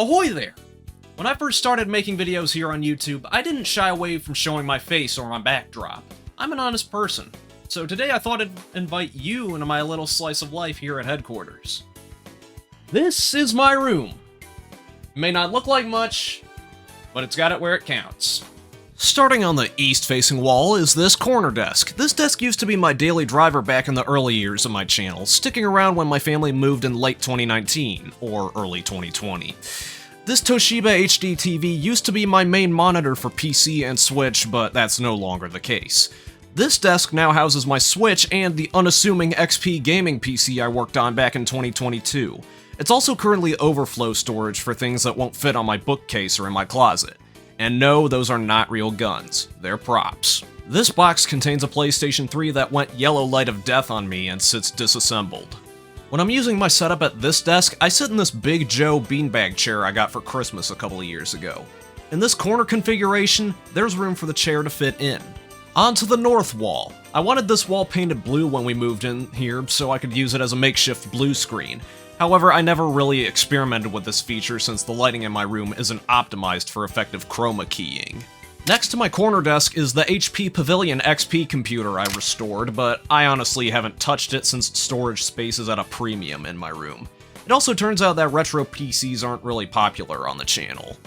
Ahoy there! When I first started making videos here on YouTube, I didn't shy away from showing my face or my backdrop. I'm an honest person, so today I thought I'd invite you into my little slice of life here at headquarters. This is my room. It may not look like much, but it's got it where it counts. Starting on the east-facing wall is this corner desk. This desk used to be my daily driver back in the early years of my channel, sticking around when my family moved in late 2019, or early 2020. This Toshiba HD TV used to be my main monitor for PC and Switch, but that's no longer the case. This desk now houses my Switch and the unassuming XP gaming PC I worked on back in 2022. It's also currently overflow storage for things that won't fit on my bookcase or in my closet. And no, those are not real guns, they're props. This box contains a PlayStation 3 that went yellow light of death on me and sits disassembled. When I'm using my setup at this desk, I sit in this Big Joe beanbag chair I got for Christmas a couple of years ago. In this corner configuration, there's room for the chair to fit in. Onto the north wall. I wanted this wall painted blue when we moved in here so I could use it as a makeshift blue screen. However, I never really experimented with this feature since the lighting in my room isn't optimized for effective chroma keying. Next to my corner desk is the HP Pavilion XP computer I restored, but I honestly haven't touched it since storage space is at a premium in my room. It also turns out that retro PCs aren't really popular on the channel.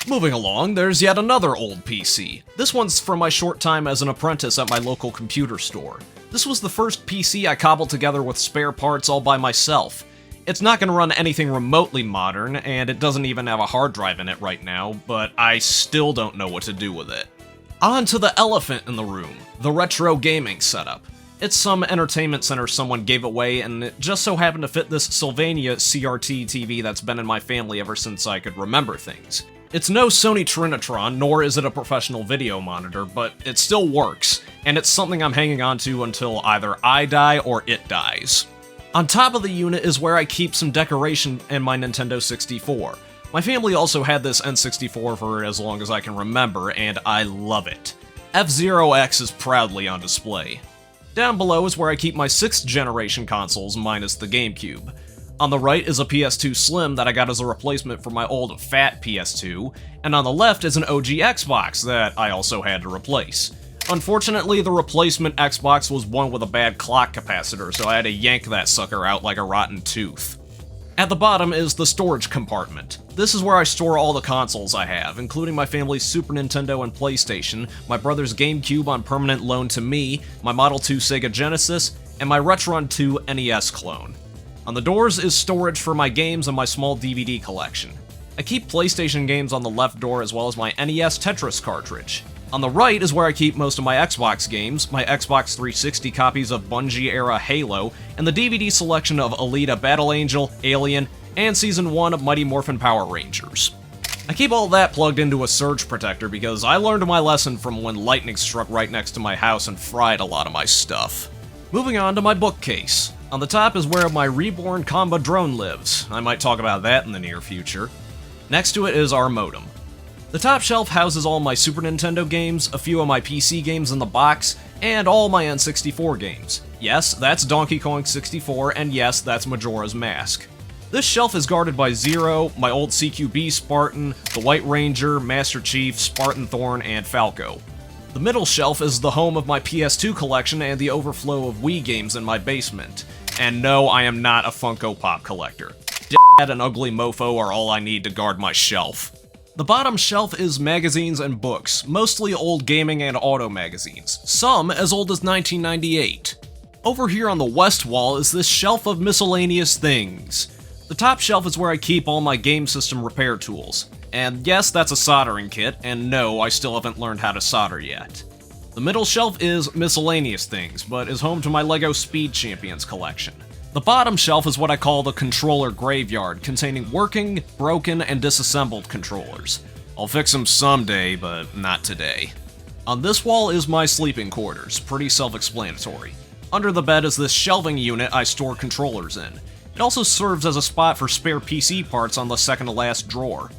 Moving along, there's yet another old PC. This one's from my short time as an apprentice at my local computer store. This was the first PC I cobbled together with spare parts all by myself. It's not going to run anything remotely modern, and it doesn't even have a hard drive in it right now, but I still don't know what to do with it. On to the elephant in the room, the retro gaming setup. It's some entertainment center someone gave away, and it just so happened to fit this Sylvania CRT TV that's been in my family ever since I could remember things. It's no Sony Trinitron, nor is it a professional video monitor, but it still works, and it's something I'm hanging on to until either I die or it dies. On top of the unit is where I keep some decoration in my Nintendo 64. My family also had this N64 for as long as I can remember, and I love it. F-Zero X is proudly on display. Down below is where I keep my 6th generation consoles minus the GameCube. On the right is a PS2 Slim that I got as a replacement for my old fat PS2, and on the left is an OG Xbox that I also had to replace. Unfortunately, the replacement Xbox was one with a bad clock capacitor, so I had to yank that sucker out like a rotten tooth. At the bottom is the storage compartment. This is where I store all the consoles I have, including my family's Super Nintendo and PlayStation, my brother's GameCube on permanent loan to me, my Model 2 Sega Genesis, and my Retron 2 NES clone. On the doors is storage for my games and my small DVD collection. I keep PlayStation games on the left door as well as my NES Tetris cartridge. On the right is where I keep most of my Xbox games, my Xbox 360 copies of Bungie-era Halo, and the DVD selection of Alita Battle Angel, Alien, and Season 1 of Mighty Morphin Power Rangers. I keep all that plugged into a surge protector because I learned my lesson from when lightning struck right next to my house and fried a lot of my stuff. Moving on to my bookcase. On the top is where my reborn Kamba drone lives. I might talk about that in the near future. Next to it is our modem. The top shelf houses all my Super Nintendo games, a few of my PC games in the box, and all my N64 games. Yes, that's Donkey Kong 64, and yes, that's Majora's Mask. This shelf is guarded by Zero, my old CQB Spartan, the White Ranger, Master Chief, Spartan Thorn, and Falco. The middle shelf is the home of my PS2 collection and the overflow of Wii games in my basement. And no, I am not a Funko Pop collector. Dad and Ugly Mofo are all I need to guard my shelf. The bottom shelf is magazines and books, mostly old gaming and auto magazines, some as old as 1998. Over here on the west wall is this shelf of miscellaneous things. The top shelf is where I keep all my game system repair tools. And yes, that's a soldering kit, and no, I still haven't learned how to solder yet. The middle shelf is miscellaneous things, but is home to my LEGO Speed Champions collection. The bottom shelf is what I call the controller graveyard, containing working, broken, and disassembled controllers. I'll fix them someday, but not today. On this wall is my sleeping quarters, pretty self-explanatory. Under the bed is this shelving unit I store controllers in. It also serves as a spot for spare PC parts on the second-to-last drawer.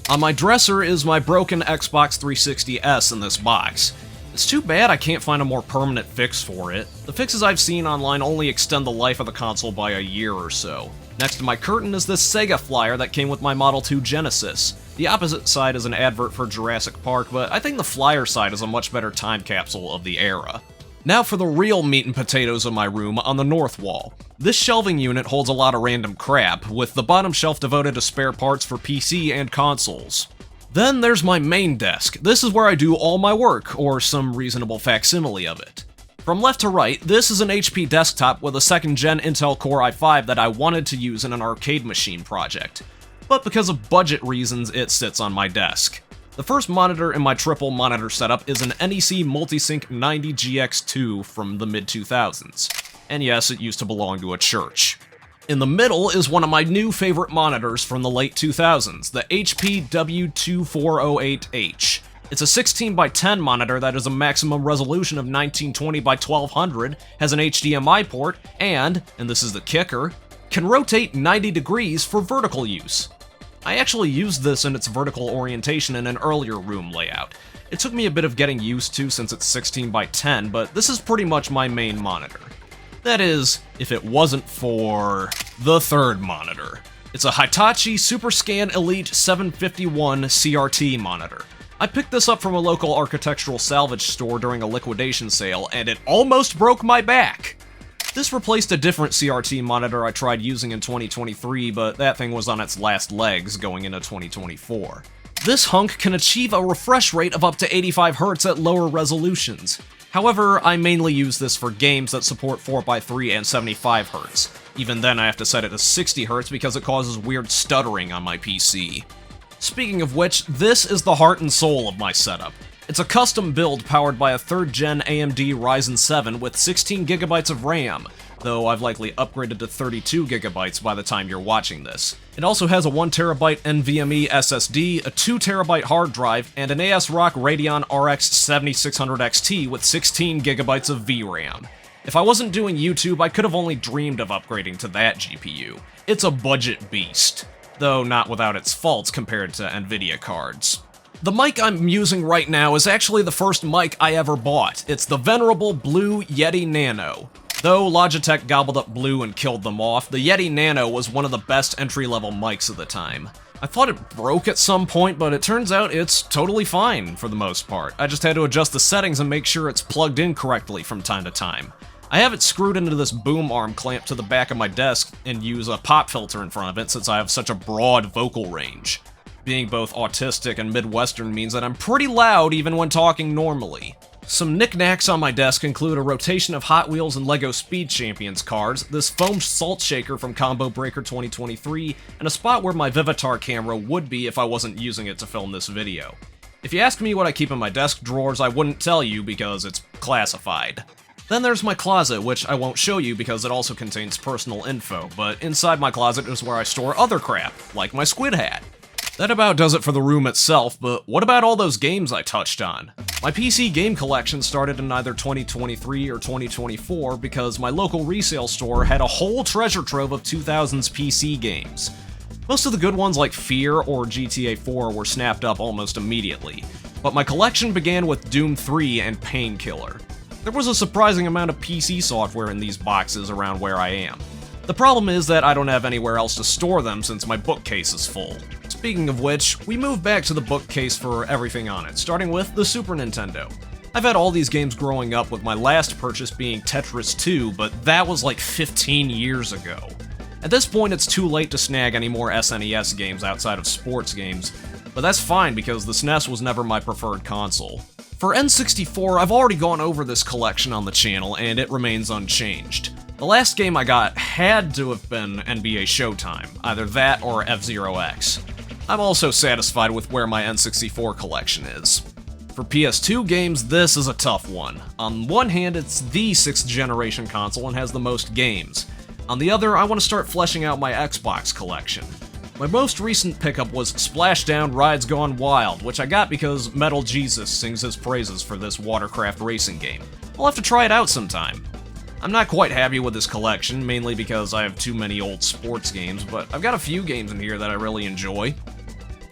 On my dresser is my broken Xbox 360S in this box. It's too bad I can't find a more permanent fix for it. The fixes I've seen online only extend the life of the console by a year or so. Next to my curtain is this Sega flyer that came with my Model 2 Genesis. The opposite side is an advert for Jurassic Park, but I think the flyer side is a much better time capsule of the era. Now for the real meat and potatoes of my room on the north wall. This shelving unit holds a lot of random crap, with the bottom shelf devoted to spare parts for PC and consoles. Then there's my main desk. This is where I do all my work, or some reasonable facsimile of it. From left to right, this is an HP desktop with a 2nd gen Intel Core i5 that I wanted to use in an arcade machine project. But because of budget reasons, it sits on my desk. The first monitor in my triple monitor setup is an NEC Multisync 90GX2 from the mid-2000s. And yes, it used to belong to a church. In the middle is one of my new favorite monitors from the late 2000s, the HP W2408H. It's a 16x10 monitor that is a maximum resolution of 1920x1200, has an HDMI port, and this is the kicker, can rotate 90 degrees for vertical use. I actually used this in its vertical orientation in an earlier room layout. It took me a bit of getting used to since it's 16x10, but this is pretty much my main monitor. That is, if it wasn't for the third monitor. It's a Hitachi SuperScan Elite 751 CRT monitor. I picked this up from a local architectural salvage store during a liquidation sale, and it almost broke my back! This replaced a different CRT monitor I tried using in 2023, but that thing was on its last legs going into 2024. This hunk can achieve a refresh rate of up to 85Hz at lower resolutions. However, I mainly use this for games that support 4x3 and 75Hz. Even then I have to set it to 60Hz because it causes weird stuttering on my PC. Speaking of which, this is the heart and soul of my setup. It's a custom build powered by a 3rd gen AMD Ryzen 7 with 16GB of RAM, though I've likely upgraded to 32GB by the time you're watching this. It also has a 1TB NVMe SSD, a 2TB hard drive, and an ASRock Radeon RX 7600 XT with 16GB of VRAM. If I wasn't doing YouTube, I could have only dreamed of upgrading to that GPU. It's a budget beast, though not without its faults compared to Nvidia cards. The mic I'm using right now is actually the first mic I ever bought. It's the venerable Blue Yeti Nano. Though Logitech gobbled up Blue and killed them off, the Yeti Nano was one of the best entry-level mics of the time. I thought it broke at some point, but it turns out it's totally fine for the most part. I just had to adjust the settings and make sure it's plugged in correctly from time to time. I have it screwed into this boom arm clamp to the back of my desk and use a pop filter in front of it since I have such a broad vocal range. Being both autistic and Midwestern means that I'm pretty loud even when talking normally. Some knickknacks on my desk include a rotation of Hot Wheels and LEGO Speed Champions cars, this foam salt shaker from Combo Breaker 2023, and a spot where my Vivitar camera would be if I wasn't using it to film this video. If you ask me what I keep in my desk drawers, I wouldn't tell you because it's classified. Then there's my closet, which I won't show you because it also contains personal info, but inside my closet is where I store other crap, like my squid hat. That about does it for the room itself, but what about all those games I touched on? My PC game collection started in either 2023 or 2024 because my local resale store had a whole treasure trove of 2000s PC games. Most of the good ones like Fear or GTA 4 were snapped up almost immediately, but my collection began with Doom 3 and Painkiller. There was a surprising amount of PC software in these boxes around where I am. The problem is that I don't have anywhere else to store them since my bookcase is full. Speaking of which, we move back to the bookcase for everything on it, starting with the Super Nintendo. I've had all these games growing up, with my last purchase being Tetris 2, but that was like 15 years ago. At this point, it's too late to snag any more SNES games outside of sports games, but that's fine because the SNES was never my preferred console. For N64, I've already gone over this collection on the channel, and it remains unchanged. The last game I got had to have been NBA Showtime, either that or F-Zero X. I'm also satisfied with where my N64 collection is. For PS2 games, this is a tough one. On one hand, it's the 6th generation console and has the most games. On the other, I want to start fleshing out my Xbox collection. My most recent pickup was Splashdown Rides Gone Wild, which I got because Metal Jesus sings his praises for this watercraft racing game. I'll have to try it out sometime. I'm not quite happy with this collection, mainly because I have too many old sports games, but I've got a few games in here that I really enjoy.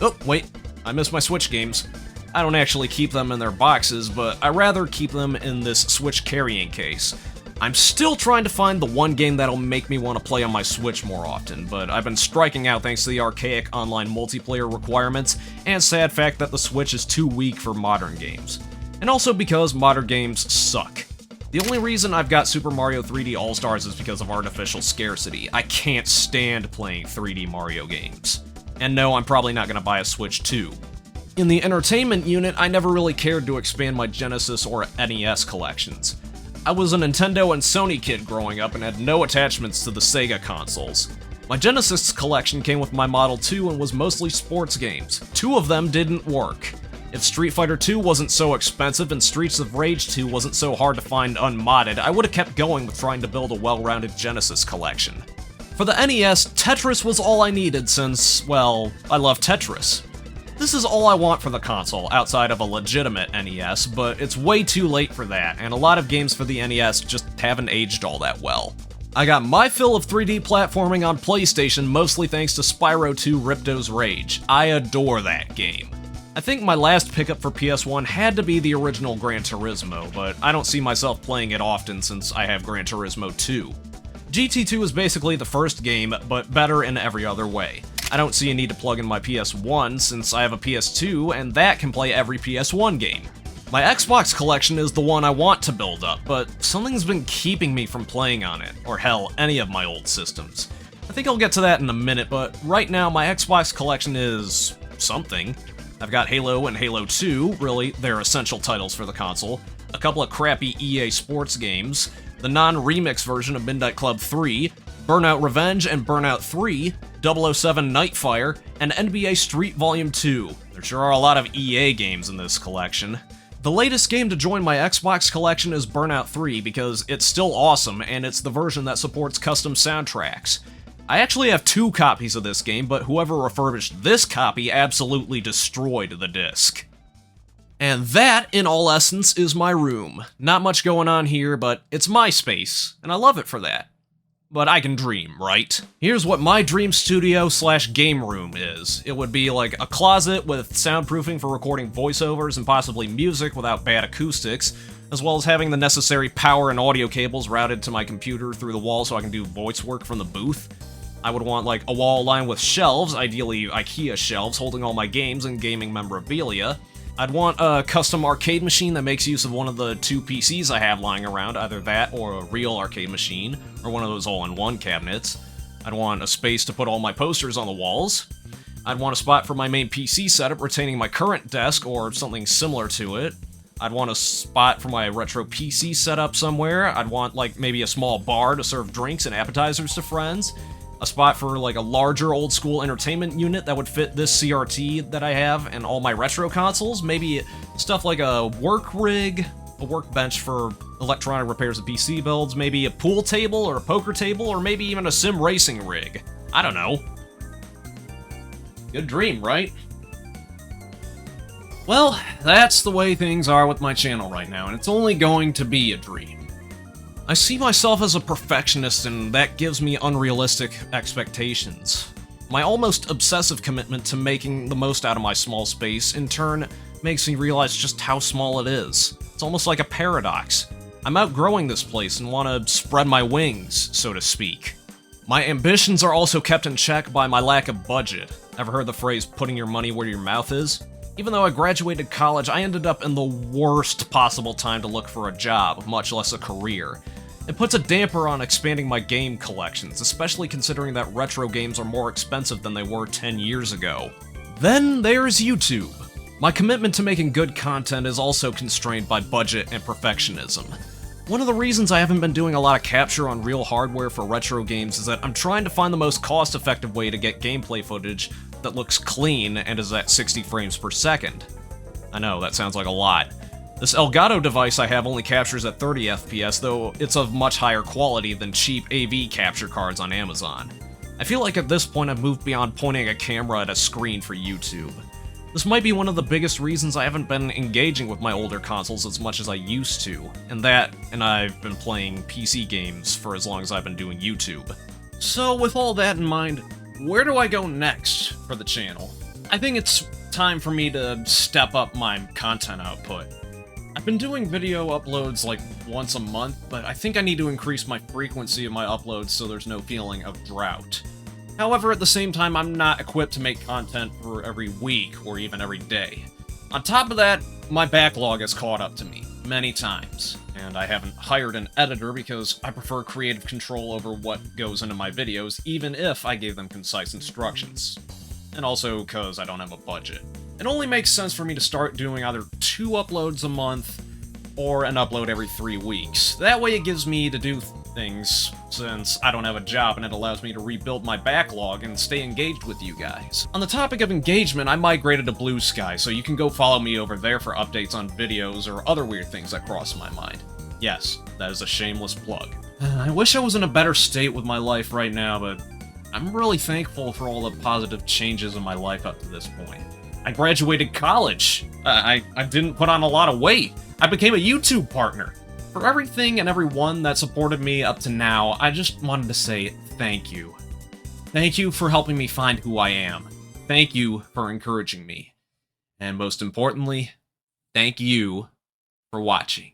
Oh, wait, I missed my Switch games. I don't actually keep them in their boxes, but I rather keep them in this Switch carrying case. I'm still trying to find the one game that'll make me want to play on my Switch more often, but I've been striking out thanks to the archaic online multiplayer requirements and sad fact that the Switch is too weak for modern games. And also because modern games suck. The only reason I've got Super Mario 3D All-Stars is because of artificial scarcity. I can't stand playing 3D Mario games. And no, I'm probably not gonna buy a Switch 2. In the entertainment unit, I never really cared to expand my Genesis or NES collections. I was a Nintendo and Sony kid growing up and had no attachments to the Sega consoles. My Genesis collection came with my Model 2 and was mostly sports games. 2 of them didn't work. If Street Fighter 2 wasn't so expensive and Streets of Rage 2 wasn't so hard to find unmodded, I would have kept going with trying to build a well-rounded Genesis collection. For the NES, Tetris was all I needed since, well, I love Tetris. This is all I want for the console, outside of a legitimate NES, but it's way too late for that, and a lot of games for the NES just haven't aged all that well. I got my fill of 3D platforming on PlayStation mostly thanks to Spyro 2 Ripto's Rage. I adore that game. I think my last pickup for PS1 had to be the original Gran Turismo, but I don't see myself playing it often since I have Gran Turismo 2. GT2 is basically the first game, but better in every other way. I don't see a need to plug in my PS1 since I have a PS2 and that can play every PS1 game. My Xbox collection is the one I want to build up, but something's been keeping me from playing on it, or hell, any of my old systems. I think I'll get to that in a minute, but right now my Xbox collection is something. I've got Halo and Halo 2, really, they're essential titles for the console, a couple of crappy EA Sports games, the non-remix version of Midnight Club 3, Burnout Revenge and Burnout 3, 007 Nightfire, and NBA Street Volume 2. There sure are a lot of EA games in this collection. The latest game to join my Xbox collection is Burnout 3 because it's still awesome and it's the version that supports custom soundtracks. I actually have 2 copies of this game, but whoever refurbished this copy absolutely destroyed the disc. And that, in all essence, is my room. Not much going on here, but it's my space, and I love it for that. But I can dream, right? Here's what my dream studio / game room is. It would be like a closet with soundproofing for recording voiceovers and possibly music without bad acoustics, as well as having the necessary power and audio cables routed to my computer through the wall so I can do voice work from the booth. I would want like a wall lined with shelves, ideally IKEA shelves, holding all my games and gaming memorabilia. I'd want a custom arcade machine that makes use of one of the 2 PCs I have lying around, either that or a real arcade machine, or one of those all-in-one cabinets. I'd want a space to put all my posters on the walls. I'd want a spot for my main PC setup retaining my current desk or something similar to it. I'd want a spot for my retro PC setup somewhere. I'd want like maybe a small bar to serve drinks and appetizers to friends. A spot for like a larger old school entertainment unit that would fit this CRT that I have and all my retro consoles. Maybe stuff like a work rig, a workbench for electronic repairs of PC builds, maybe a pool table or a poker table, or maybe even a sim racing rig. I don't know. Good dream, right? Well, that's the way things are with my channel right now, and it's only going to be a dream. I see myself as a perfectionist, and that gives me unrealistic expectations. My almost obsessive commitment to making the most out of my small space, in turn, makes me realize just how small it is. It's almost like a paradox. I'm outgrowing this place and want to spread my wings, so to speak. My ambitions are also kept in check by my lack of budget. Ever heard the phrase, putting your money where your mouth is? Even though I graduated college, I ended up in the worst possible time to look for a job, much less a career. It puts a damper on expanding my game collections, especially considering that retro games are more expensive than they were 10 years ago. Then there's YouTube. My commitment to making good content is also constrained by budget and perfectionism. One of the reasons I haven't been doing a lot of capture on real hardware for retro games is that I'm trying to find the most cost-effective way to get gameplay footage that looks clean and is at 60 frames per second. I know, that sounds like a lot. This Elgato device I have only captures at 30 FPS, though it's of much higher quality than cheap AV capture cards on Amazon. I feel like at this point I've moved beyond pointing a camera at a screen for YouTube. This might be one of the biggest reasons I haven't been engaging with my older consoles as much as I used to, and I've been playing PC games for as long as I've been doing YouTube. So with all that in mind, where do I go next for the channel? I think it's time for me to step up my content output. I I've been doing video uploads like once a month, but I think I need to increase my frequency of my uploads so there's no feeling of drought. However, at the same time, I'm not equipped to make content for every week or even every day. On top of that, my backlog has caught up to me many times, and I haven't hired an editor because I prefer creative control over what goes into my videos, even if I gave them concise instructions. And also because I don't have a budget. It only makes sense for me to start doing either 2 uploads a month or an upload every 3 weeks. That way it gives me to do things, since I don't have a job, and it allows me to rebuild my backlog and stay engaged with you guys. On the topic of engagement, I migrated to Blue Sky, so you can go follow me over there for updates on videos or other weird things that cross my mind. Yes, that is a shameless plug. I wish I was in a better state with my life right now, but I'm really thankful for all the positive changes in my life up to this point. I graduated college. I didn't put on a lot of weight. I became a YouTube partner. For everything and everyone that supported me up to now, I just wanted to say thank you. Thank you for helping me find who I am. Thank you for encouraging me. And most importantly, thank you for watching.